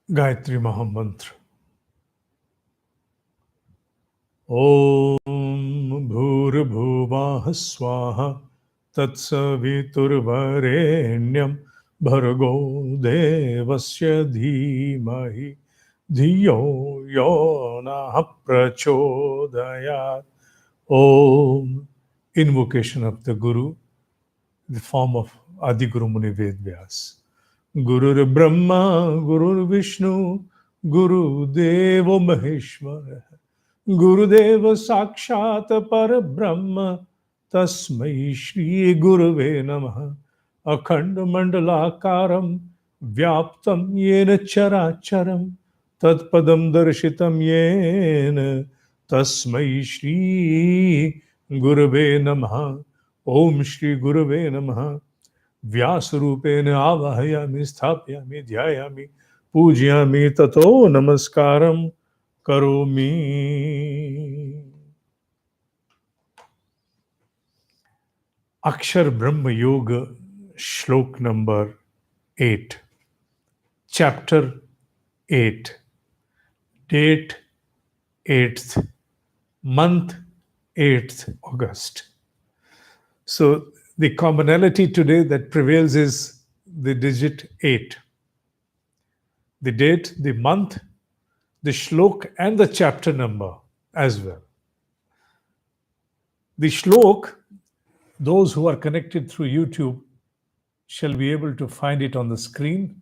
Gayatri Mahamantra. Om Bhurabhuvah Swaha Tatsaviturvarenyam Bhargo Devasya Dhimahi Dhiyo Yona Prachodayat. Om. Invocation of the Guru, the form of Adi Guru Muni Ved Vyas. Guru Brahma, Guru Vishnu, Guru Devo Maheshwara. Gurudeva Sakshat Parabrahma Tasmai Shri Guruve Namaha Akhanda Mandalakaram Vyaptam Yena Characharam Tatpadam Darshitam Yena Tasmai Shri Guruve Namaha Om Shri Guruve Namaha Vyasarupena Avahayami Sthapyami Dhyayami Pujyami Tato Namaskaram Karomi. Akshar Brahma Yoga, Shlok number 8, Chapter 8, Date 8th, Month 8th August. So the commonality today that prevails is the digit 8. The date, the month, the Shlok, and the chapter number as well. The Shlok, those who are connected through YouTube shall be able to find it on the screen,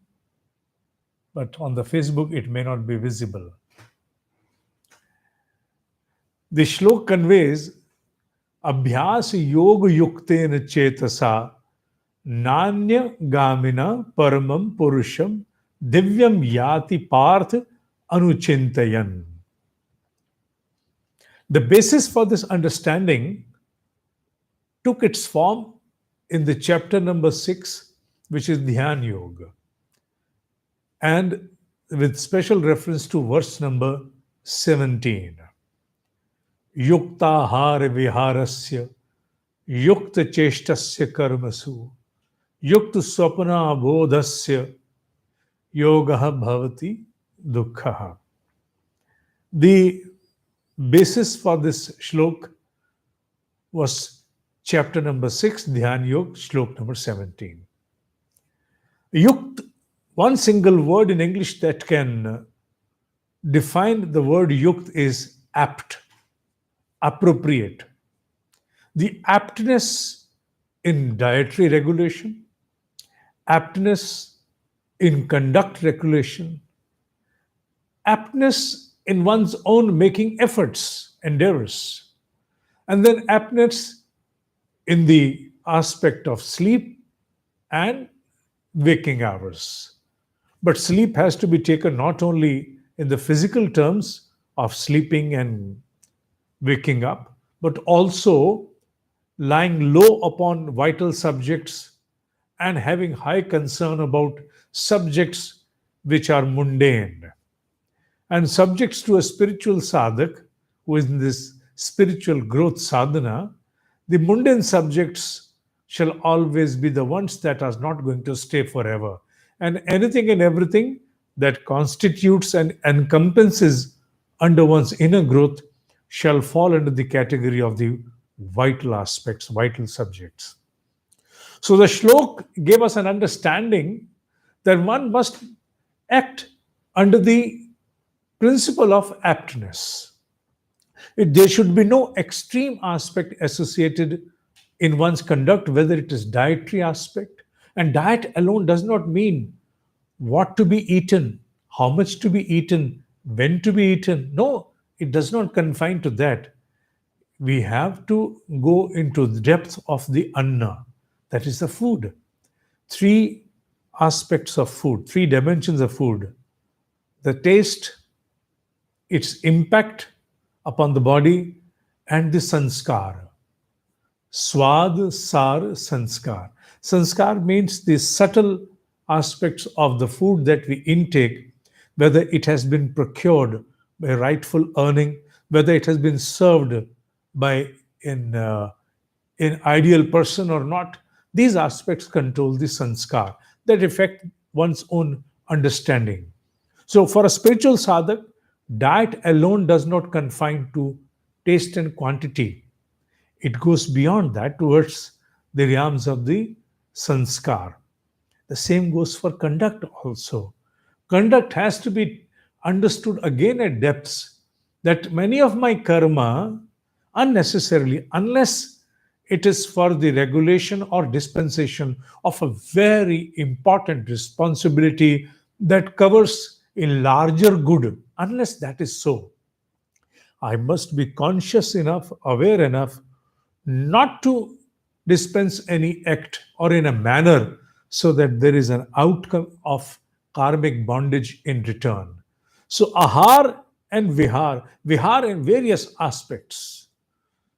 but on the Facebook it may not be visible. The Shlok conveys Abhyas Yoga Yuktena Chetasa Nanya Gamina Paramam Purusham Divyam Yati Parth Anuchintayan. The basis for this understanding took its form in the chapter number 6, which is Dhyan Yoga, and with special reference to verse number 17. Yuktahara viharasya yukta cheshtasya karmasu yukta swapna bodhasya yogaha bhavati dukkhaha. The basis for this shlok was chapter number 6, Dhyan Yoga, shlok number 17. Yukt, one single word in English that can define the word yukt is apt, appropriate. The aptness in dietary regulation, aptness in conduct regulation, aptness in one's own making efforts, endeavors, and then aptness in the aspect of sleep and waking hours. But sleep has to be taken not only in the physical terms of sleeping and waking up, but also lying low upon vital subjects and having high concern about subjects which are mundane. And subjects to a spiritual sadhak, who is in this spiritual growth sadhana, the mundane subjects shall always be the ones that are not going to stay forever. And anything and everything that constitutes and encompasses under one's inner growth shall fall under the category of the vital aspects, vital subjects. So the shlok gave us an understanding that one must act under the principle of aptness. There should be no extreme aspect associated in one's conduct, whether it is dietary aspect. And diet alone does not mean what to be eaten, how much to be eaten, when to be eaten. No, it does not confine to that. We have to go into the depth of the anna, that is the food. Three aspects of food, three dimensions of food: the taste, its impact upon the body, and the sanskar. Swad, sar, sanskar. Sanskar means the subtle aspects of the food that we intake, whether it has been procured by rightful earning, whether it has been served by an ideal person or not. These aspects control the sanskar that affect one's own understanding. So, for a spiritual sadhak, diet alone does not confine to taste and quantity. It goes beyond that towards the realms of the sanskar. The same goes for conduct also. Conduct has to be understood again at depths, that many of my karma unnecessarily, unless it is for the regulation or dispensation of a very important responsibility that covers a larger good, unless that is so, I must be conscious enough, aware enough not to dispense any act or in a manner so that there is an outcome of karmic bondage in return. So, ahar and vihar in various aspects.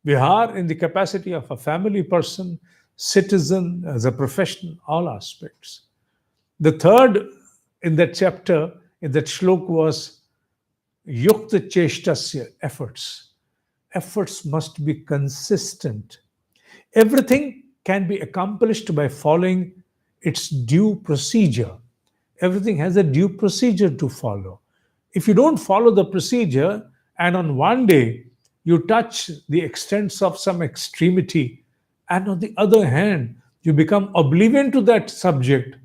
Vihar in the capacity of a family person, citizen, as a profession, all aspects. The third in that chapter, in that shlok, was yukta cheshtasya, efforts. Efforts must be consistent. Everything can be accomplished by following its due procedure. Everything has a due procedure to follow. If you don't follow the procedure, and on one day you touch the extents of some extremity, and on the other hand, you become oblivion to that subject,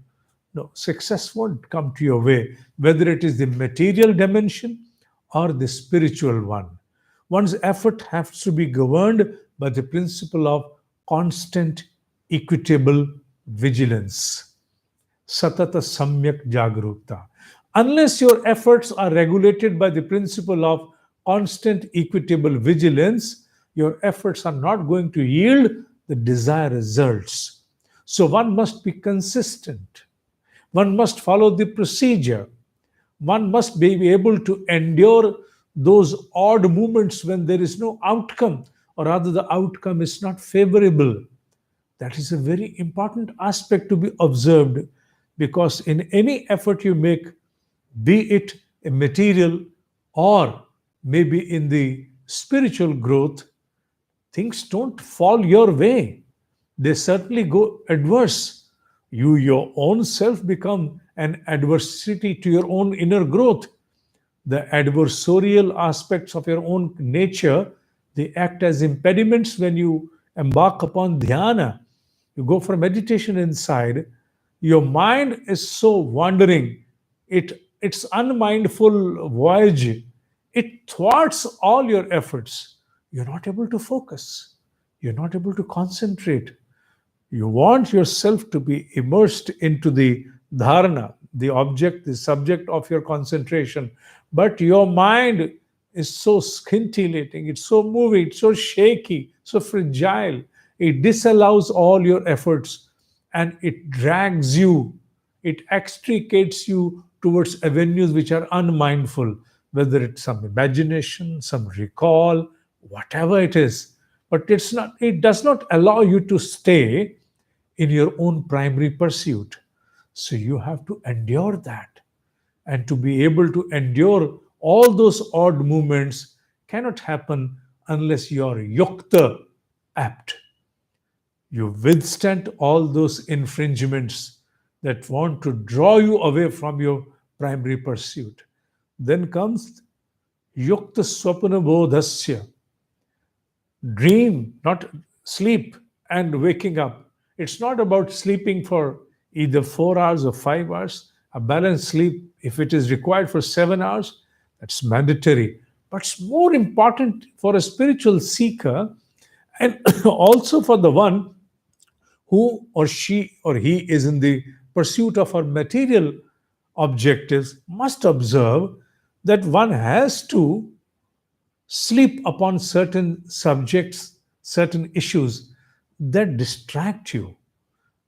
no, success won't come to your way, whether it is the material dimension or the spiritual one. One's effort has to be governed by the principle of constant, equitable vigilance. Satata Samyak Jagrukta. Unless your efforts are regulated by the principle of constant, equitable vigilance, your efforts are not going to yield the desired results. So one must be consistent. One must follow the procedure. One must be able to endure those odd moments when there is no outcome, or rather, the outcome is not favorable. That is a very important aspect to be observed, because in any effort you make, be it a material or maybe in the spiritual growth, things don't fall your way. They certainly go adverse. You, your own self, become an adversity to your own inner growth. The adversarial aspects of your own nature, they act as impediments when you embark upon dhyana. You go for meditation inside, your mind is so wandering, its unmindful voyage, it thwarts all your efforts. You're not able to focus, you're not able to concentrate. You want yourself to be immersed into the dharana, the object, the subject of your concentration. But your mind is so scintillating, it's so moving, it's so shaky, so fragile. It disallows all your efforts, and it drags you, it extricates you towards avenues which are unmindful, whether it's some imagination, some recall, whatever it is. But it does not allow you to stay in your own primary pursuit. So you have to endure that. And to be able to endure all those odd movements cannot happen unless you are yukta, apt. You withstand all those infringements that want to draw you away from your primary pursuit. Then comes yukta swapana bodhasya, dream, not sleep, and waking up. It's not about sleeping for either 4 hours or 5 hours. A balanced sleep, if it is required for 7 hours, that's mandatory. But it's more important for a spiritual seeker, and also for the one who or she or he is in the pursuit of our material objectives, must observe that one has to sleep upon certain subjects, certain issues that distract you,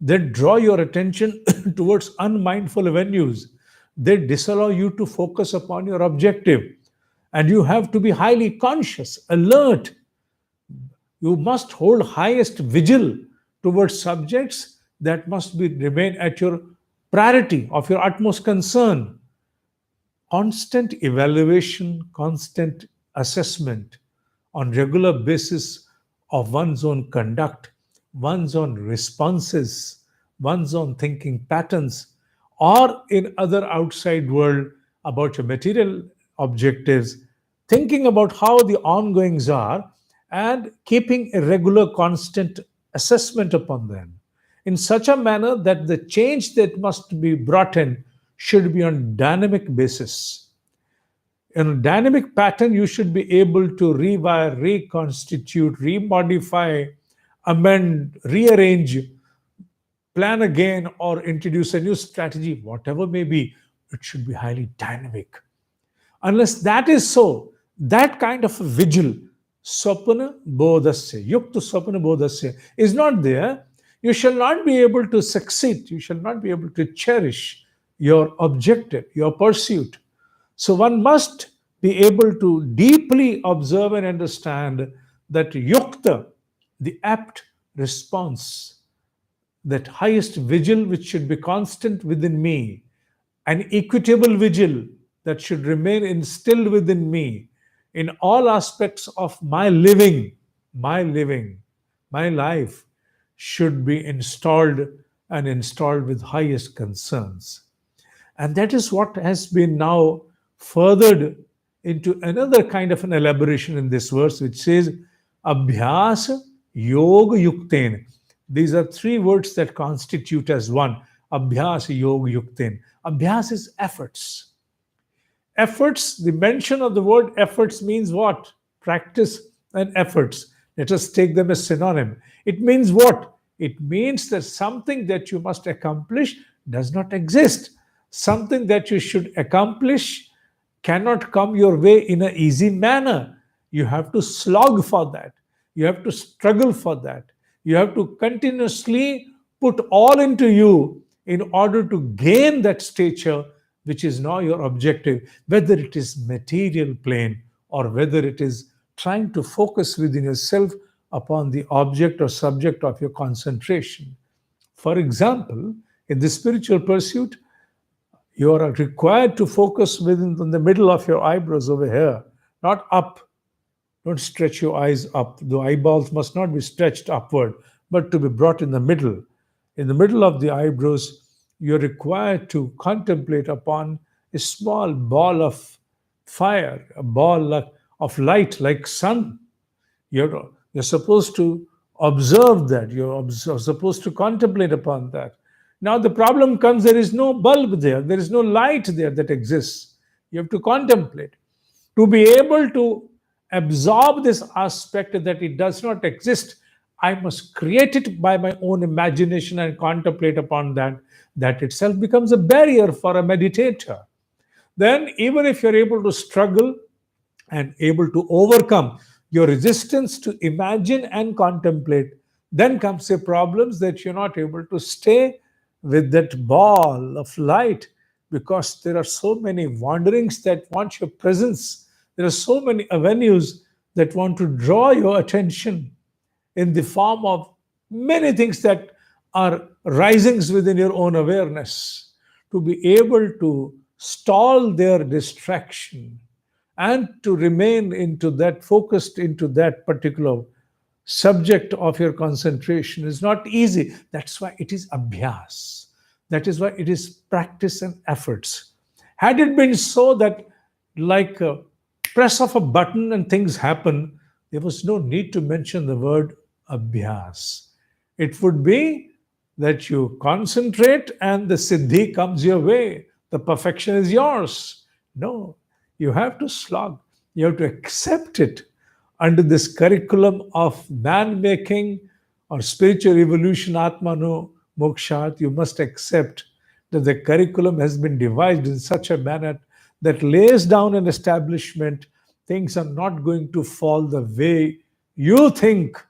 that draw your attention towards unmindful avenues, they disallow you to focus upon your objective. And you have to be highly conscious, alert. You must hold highest vigil towards subjects that must be remain at your priority of your utmost concern. Constant evaluation, constant assessment on regular basis of one's own conduct, one's own responses, one's own thinking patterns, or in other outside world about your material objectives, thinking about how the ongoings are, and keeping a regular, constant assessment upon them in such a manner that the change that must be brought in should be on dynamic basis. In a dynamic pattern, you should be able to rewire, reconstitute, remodify, amend, rearrange, plan again, or introduce a new strategy, whatever may be. It should be highly dynamic. Unless that is so, that kind of a vigil, swapana bodhasya, yukta swapana bodhasya, is not there, you shall not be able to succeed. You shall not be able to cherish your objective, your pursuit. So one must be able to deeply observe and understand that yukta, the apt response, that highest vigil which should be constant within me, an equitable vigil that should remain instilled within me in all aspects of my living, my life should be installed and installed with highest concerns. And that is what has been now furthered into another kind of an elaboration in this verse, which says, Abhyas Yoga Yukten. These are three words that constitute as one. Abhyas Yoga Yukten. Abhyas is efforts. Efforts, the mention of the word efforts means what? Practice and efforts. Let us take them as synonym. It means what? It means that something that you must accomplish does not exist. Something that you should accomplish cannot come your way in an easy manner. You have to slog for that. You have to struggle for that. You have to continuously put all into you in order to gain that stature which is now your objective, whether it is material plane or whether it is trying to focus within yourself upon the object or subject of your concentration. For example, in the spiritual pursuit, you are required to focus within the middle of your eyebrows over here, not up. Don't stretch your eyes up. The eyeballs must not be stretched upward, but to be brought in the middle. In the middle of the eyebrows, you're required to contemplate upon a small ball of fire, a ball of light like sun. You're supposed to observe that. You're supposed to contemplate upon that. Now the problem comes, there is no bulb there, there is no light there that exists. You have to contemplate. To be able to absorb this aspect that it does not exist, I must create it by my own imagination and contemplate upon that. That itself becomes a barrier for a meditator. Then, even if you're able to struggle and able to overcome your resistance to imagine and contemplate, then comes the problems that you're not able to stay with that ball of light because there are so many wanderings that want your presence. There are so many avenues that want to draw your attention in the form of many things that are risings within your own awareness. To be able to stall their distraction and to remain into that, focused into that particular subject of your concentration is not easy. That's why it is abhyas. That is why it is practice and efforts. Had it been so that, like a press of a button and things happen, there was no need to mention the word abhyas. It would be that you concentrate and the siddhi comes your way, the perfection is yours. No, you have to slog, you have to accept it under this curriculum of man making or spiritual evolution, Atmano Mokshat. You must accept that the curriculum has been devised in such a manner that lays down an establishment. Things are not going to fall the way you think.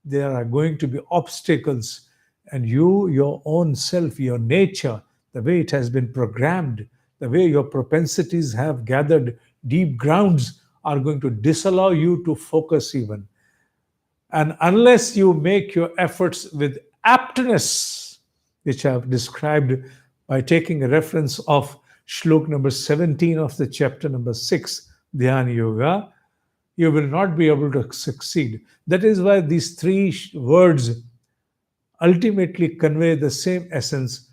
There are going to be obstacles, and you, your own self, your nature, the way it has been programmed, the way your propensities have gathered deep grounds, are going to disallow you to focus even. And unless you make your efforts with aptness, which I have described by taking a reference of shlok number 17 of the chapter number 6, Dhyana Yoga, you will not be able to succeed. That is why these three words ultimately convey the same essence.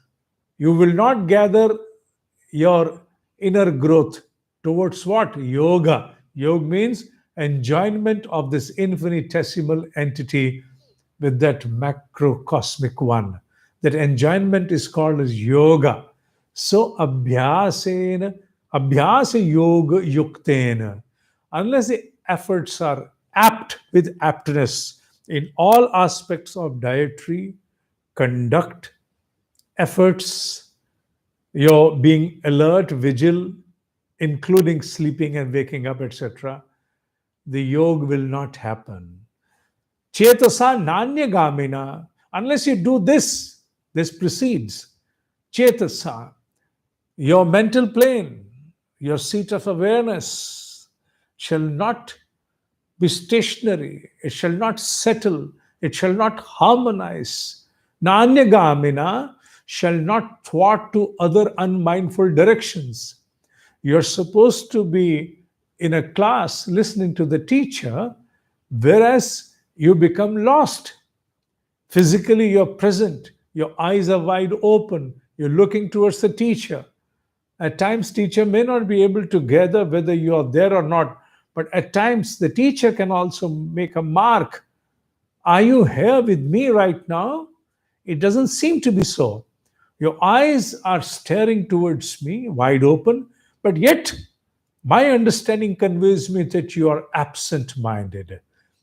You will not gather your inner growth towards what? Yoga. Yoga means enjoyment of this infinitesimal entity with that macrocosmic one. That enjoyment is called as yoga. So abhyasa yoga yuktena. Unless the efforts are apt with aptness in all aspects of dietary, conduct, efforts, your being alert, vigil, including sleeping and waking up, etc., the yoga will not happen. Chetasa nanya gamina, unless you do this, this precedes. Chetasa, your mental plane, your seat of awareness shall not be stationary, it shall not settle, it shall not harmonize. Nanya gamina shall not thwart to other unmindful directions. You're supposed to be in a class listening to the teacher, whereas you become lost. Physically, you're present, your eyes are wide open, you're looking towards the teacher. At times, teacher may not be able to gather whether you are there or not, but at times the teacher can also make a mark. Are you here with me right now? It doesn't seem to be so. Your eyes are staring towards me, wide open, but yet my understanding conveys me that you are absent minded.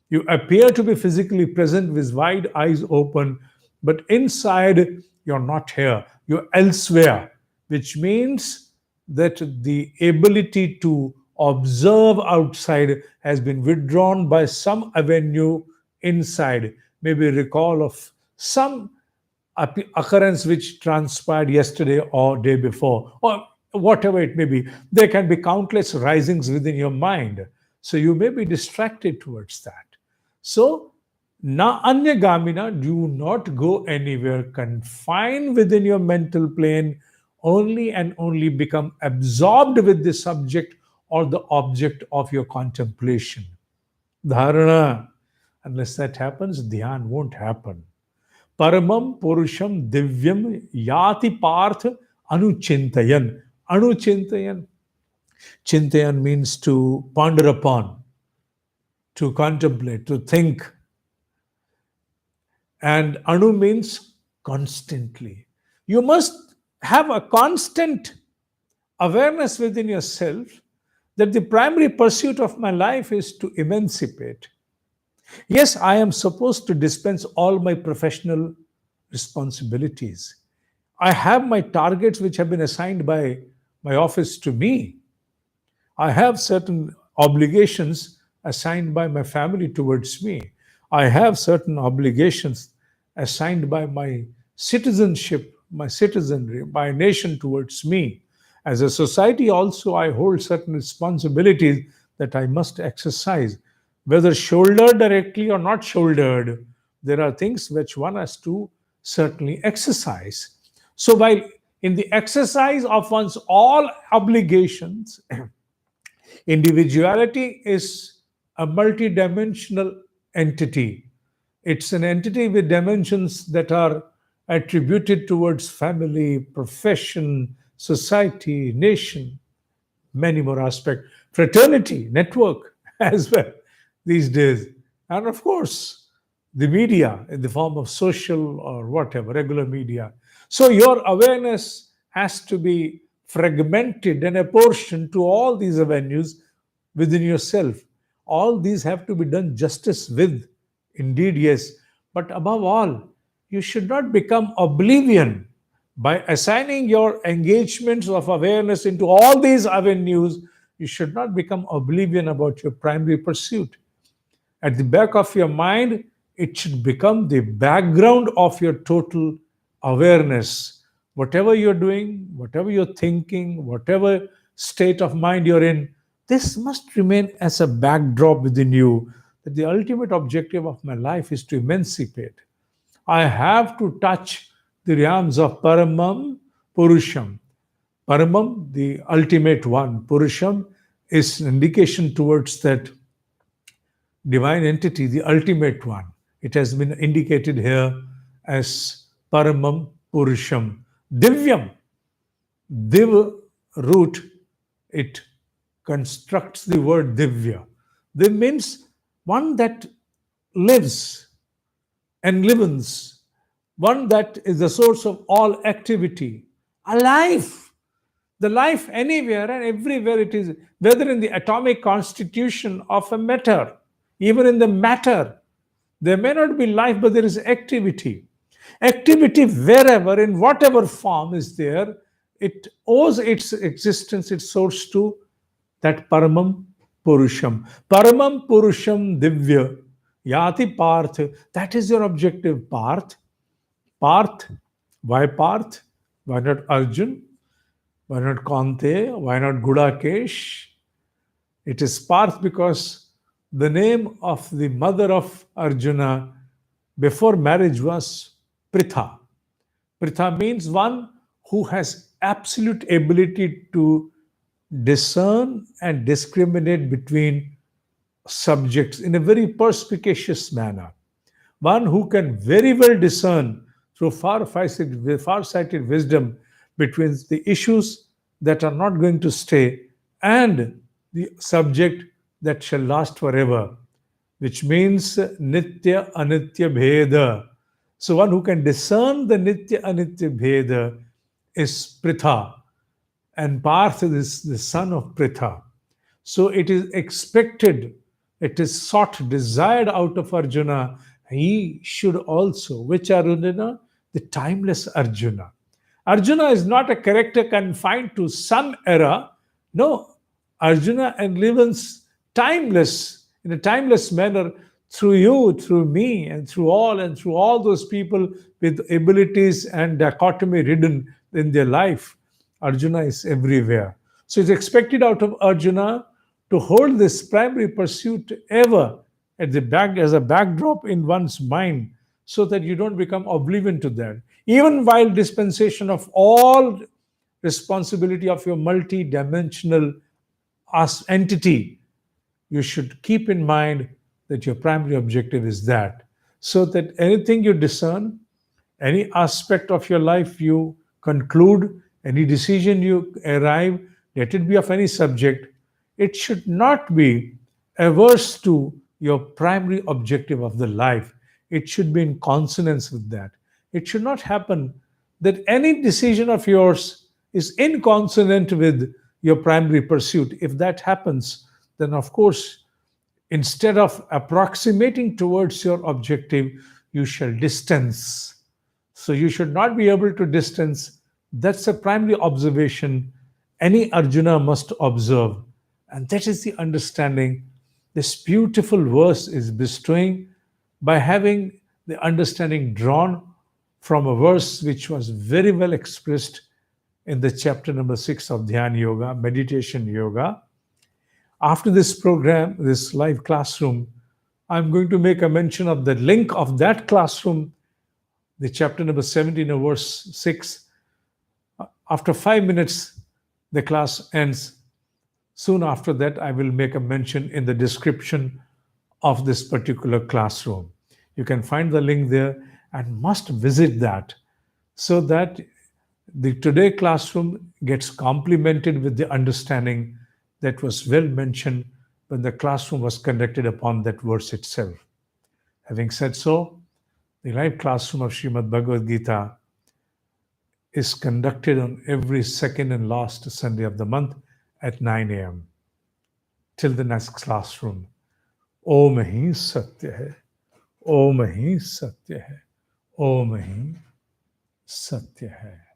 You appear to be physically present with wide eyes open, but inside you're not here, you're elsewhere, which means that the ability to observe outside has been withdrawn by some avenue inside. Maybe recall of some occurrence which transpired yesterday or day before, or whatever it may be. There can be countless risings within your mind. So you may be distracted towards that. So, na anya gamina, do not go anywhere. Confine within your mental plane, only and only become absorbed with the subject or the object of your contemplation. Dharana. Unless that happens, dhyan won't happen. Paramam Purusham Divyam Yati Parth Anuchintayan. Anuchintayan. Chintayan means to ponder upon, to contemplate, to think. And Anu means constantly. You must have a constant awareness within yourself that the primary pursuit of my life is to emancipate. Yes, I am supposed to dispense all my professional responsibilities. I have my targets which have been assigned by my office to me. I have certain obligations assigned by my family towards me. I have certain obligations assigned by my citizenship, my citizenry, my nation towards me. As a society, also, I hold certain responsibilities that I must exercise. Whether shouldered directly or not shouldered, there are things which one has to certainly exercise. So, while in the exercise of one's all obligations, individuality is a multidimensional entity. It's an entity with dimensions that are attributed towards family, profession, society, nation, many more aspects, fraternity, network as well these days. And of course, the media in the form of social or whatever, regular media. So your awareness has to be fragmented and apportioned to all these avenues within yourself. All these have to be done justice with. Indeed, yes. But above all, you should not become oblivion by assigning your engagements of awareness into all these avenues. You should not become oblivion about your primary pursuit. At the back of your mind, it should become the background of your total awareness. Whatever you're doing, whatever you're thinking, whatever state of mind you're in, this must remain as a backdrop within you that the ultimate objective of my life is to emancipate. I have to touch the realms of Paramam Purusham. Paramam, the ultimate one. Purusham is an indication towards that divine entity, the ultimate one. It has been indicated here as Paramam Purusham. Divyam, Div root it constructs the word Divya. Div means one that lives and livens, one that is the source of all activity, alive. The life anywhere and everywhere it is, whether in the atomic constitution of a matter, even in the matter, there may not be life, but there is activity. Activity wherever, in whatever form is there, it owes its existence, its source to that Paramam Purusham. Paramam Purusham Divya Yati Parth. That is your objective, Parth. Parth. Why Parth? Why not Arjun? Why not Kante? Why not Gudakesh? It is Parth because the name of the mother of Arjuna before marriage was Pritha. Pritha means one who has absolute ability to discern and discriminate between subjects in a very perspicacious manner. One who can very well discern through far-sighted wisdom between the issues that are not going to stay and the subject that shall last forever, which means Nitya Anitya Bheda. So one who can discern the Nitya Anitya Bheda is Pritha, and Parth is the son of Pritha. So it is expected, it is sought, desired out of Arjuna. He should also, which Arjuna? The timeless Arjuna. Arjuna is not a character confined to some era. No, Arjuna enlivens timeless, in a timeless manner, through you, through me, and through all those people with abilities and dichotomy ridden in their life. Arjuna is everywhere. So it's expected out of Arjuna to hold this primary pursuit ever at the back as a backdrop in one's mind, so that you don't become oblivion to that. Even while dispensation of all responsibility of your multi-dimensional entity, you should keep in mind that your primary objective is that, so that anything you discern, any aspect of your life you conclude, any decision you arrive, let it be of any subject, it should not be averse to your primary objective of the life. It should be in consonance with that. It should not happen that any decision of yours is inconsonant with your primary pursuit. If that happens, then of course, instead of approximating towards your objective, you shall distance. So you should not be able to distance. That's a primary observation any Arjuna must observe. And that is the understanding this beautiful verse is bestowing by having the understanding drawn from a verse which was very well expressed in the chapter number 6 of Dhyan Yoga, Meditation Yoga. After this program, this live classroom, I'm going to make a mention of the link of that classroom, the chapter number 17 of verse 6. After 5 minutes, the class ends. Soon after that, I will make a mention in the description of this particular classroom. You can find the link there and must visit that, so that the today classroom gets complemented with the understanding that was well mentioned when the classroom was conducted upon that verse itself. Having said so, the live classroom of Srimad Bhagavad Gita is conducted on every second and last Sunday of the month at 9 a.m. Till the next classroom. Om Hi Satya Hai. Om Hi Satya Hai. Om Hi Satya Hai.